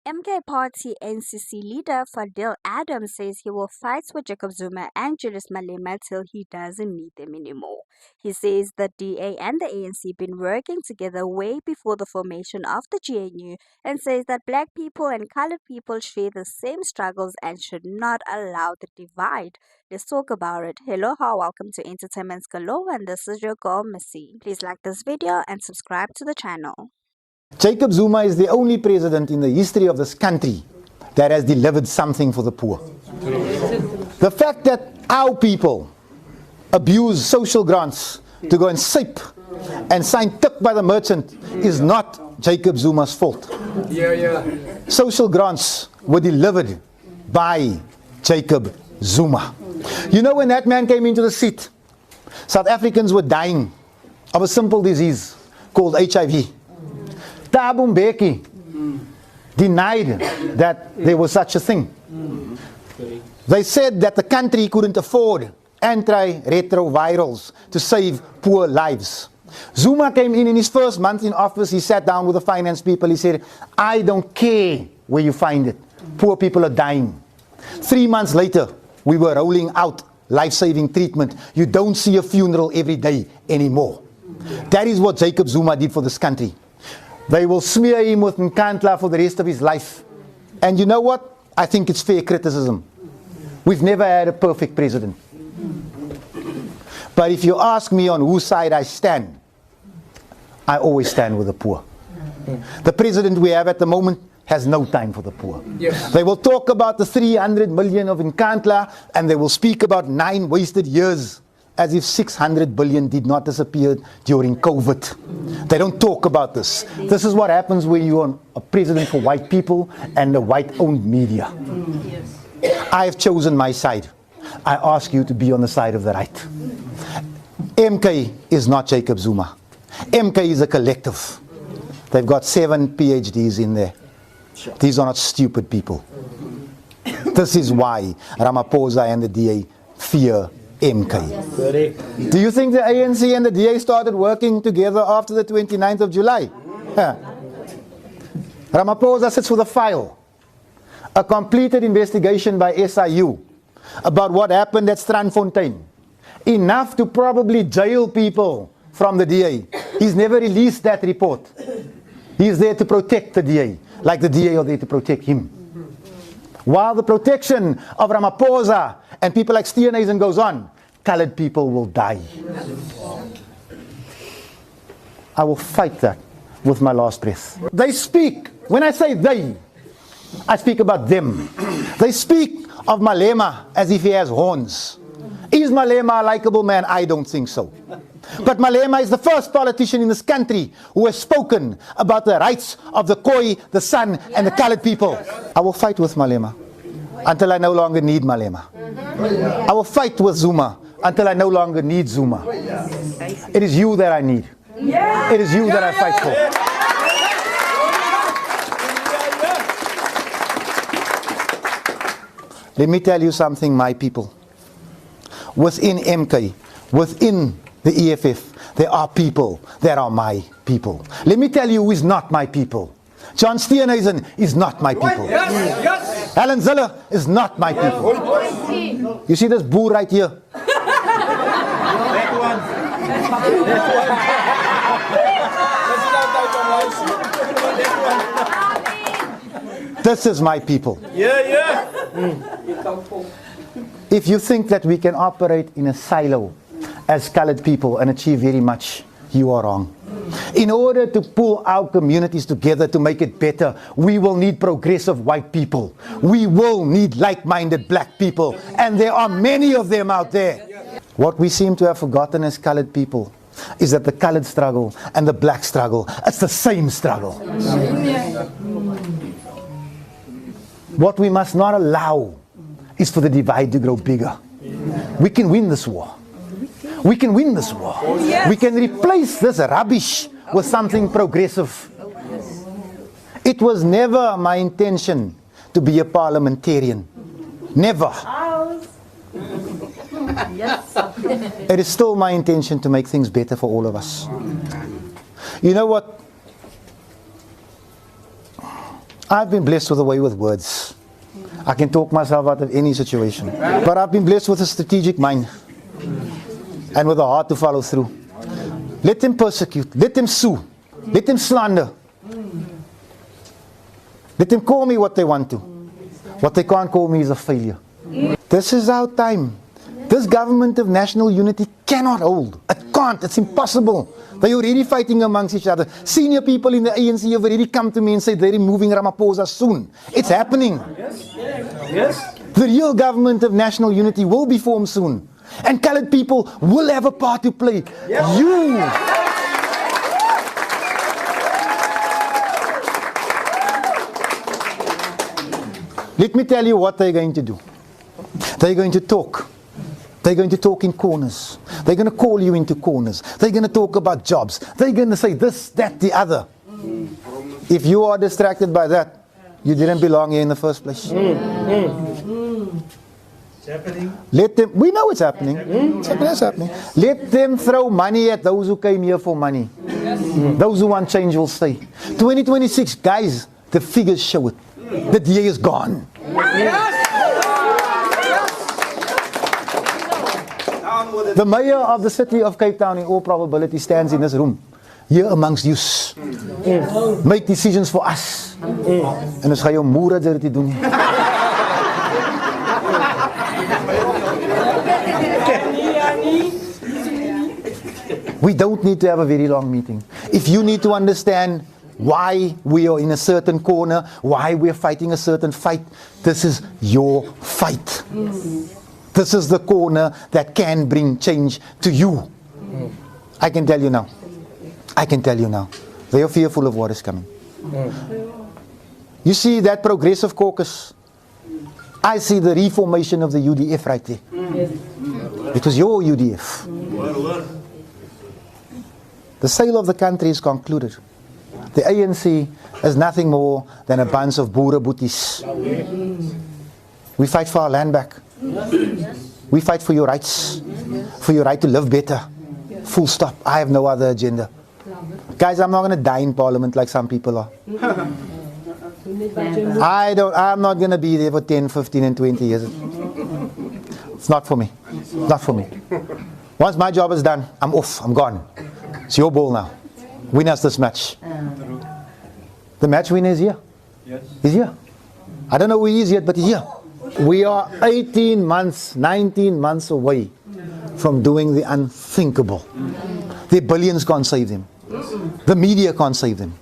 MK Party NCC leader Faadil Adams says he will fight with Jacob Zuma and Julius Malema till he doesn't need them anymore. He says the DA and the ANC have been working together way before the formation of the GNU and says that black people and colored people share the same struggles and should not allow the divide. Let's talk about it. Hello, welcome to Entertainment's Galore, and this is your girl Missy. Please like this video and subscribe to the channel. Jacob Zuma is the only president in the history of this country that has delivered something for the poor. The fact that our people abuse social grants to go and sip and sign tick by the merchant is not Jacob Zuma's fault. Social grants were delivered by Jacob Zuma. You know, when that man came into the seat, South Africans were dying of a simple disease called HIV. Thabo Mbeki denied that there was such a thing. They said that the country couldn't afford antiretrovirals to save poor lives. Zuma came in his first month in office. He sat down with the finance people. He said, I don't care where you find it. Poor people are dying. 3 months later, we were rolling out life-saving treatment. You don't see a funeral every day anymore. That is what Jacob Zuma did for this country. They will smear him with Nkandla for the rest of his life. And you know what? I think it's fair criticism. We've never had a perfect president. But if you ask me on whose side I stand, I always stand with the poor. The president we have at the moment has no time for the poor. Yes. They will talk about the 300 million of Nkandla, and they will speak about 9 wasted years, as if 600 billion did not disappear during COVID. They don't talk about this. This is what happens when you are a president for white people and the white-owned media. I have chosen my side. I ask you to be on the side of the right. MK is not Jacob Zuma. MK is a collective. They've got 7 PhDs in there. These are not stupid people. This is why Ramaphosa and the DA fear MK. Do you think the ANC and the DA started working together after the 29th of July? Ramaphosa sits with a file, a completed investigation by SIU about what happened at Strandfontein. Enough to probably jail people from the DA. He's never released that report. He's there to protect the DA, like the DA are there to protect him. While the protection of Ramaphosa and people like Steenhuisen goes on, colored people will die. I will fight that with my last breath. They speak, when I say they, I speak about them. They speak of Malema as if he has horns. Is Malema a likable man? I don't think so. But Malema is the first politician in this country who has spoken about the rights of the Khoi, the San, and the colored people. I will fight with Malema until I no longer need Malema. I will fight with Zuma until I no longer need Zuma. It is you that I need. It is you that I fight for. Let me tell you something, my people. Within MK, within the EFF, there are people that are my people. Let me tell you who is not my people. John Steenhuisen is not my people. Helen Zille is not my people. You see this boo right here? This is my people. If you think that we can operate in a silo as colored people and achieve very much, you are wrong. In order to pull our communities together to make it better, we will need progressive white people. We will need like-minded black people. And there are many of them out there. What we seem to have forgotten as colored people is that the colored struggle and the black struggle, it's the same struggle. What we must not allow is for the divide to grow bigger. We can win this war. We can win this war. We can replace this rubbish with something progressive. It was never my intention to be a parliamentarian. Never. It is still my intention to make things better for all of us. You know what? I've been blessed with a way with words. I can talk myself out of any situation. But I've been blessed with a strategic mind and with a heart to follow through. Let them persecute. Let them sue. Let them slander. Let them call me what they want to. What they can't call me is a failure. This is our time. This government of national unity cannot hold. It can't. It's impossible. They're already fighting amongst each other. Senior people in the ANC have already come to me and said they're removing Ramaphosa soon. It's happening. Yes. The real government of national unity will be formed soon. And colored people will have a part to play. Yes. You. Let me tell you what they're going to do. They're going to talk. They're going to talk in corners. They're going to call you into corners. They're going to talk about jobs. They're going to say this, that, the other. If you are distracted by that, you didn't belong here in the first place. It's happening. Let them, we know it's happening. It's happening. Let them throw money at those who came here for money. Those who want change will stay. 2026, guys, the figures show it. The DA is gone. The mayor of the city of Cape Town, in all probability, stands in this room, here amongst you. Make decisions for us. En ons gaan jou moere dit doen. We don't need to have a very long meeting. If you need to understand why we are in a certain corner, why we are fighting a certain fight, this is your fight. This is the corner that can bring change to you. I can tell you now. I can tell you now. They are fearful of what is coming. You see that progressive caucus? I see the reformation of the UDF right there. It was your UDF. The sale of the country is concluded. The ANC is nothing more than a bunch of boere boeties. We fight for our land back. We fight for your rights. For your right to live better. Full stop. I have no other agenda. Guys, I'm not going to die in Parliament like some people are. I'm not going to be there for 10, 15 and 20 years. It's not for me. It's not for me. Once my job is done, I'm off. I'm gone. It's your ball now. Win us this match. The match winner is here. He's here. I don't know who he is yet, but he's here. We are 18 months, 19 months away from doing the unthinkable. The billions can't save them. The media can't save them.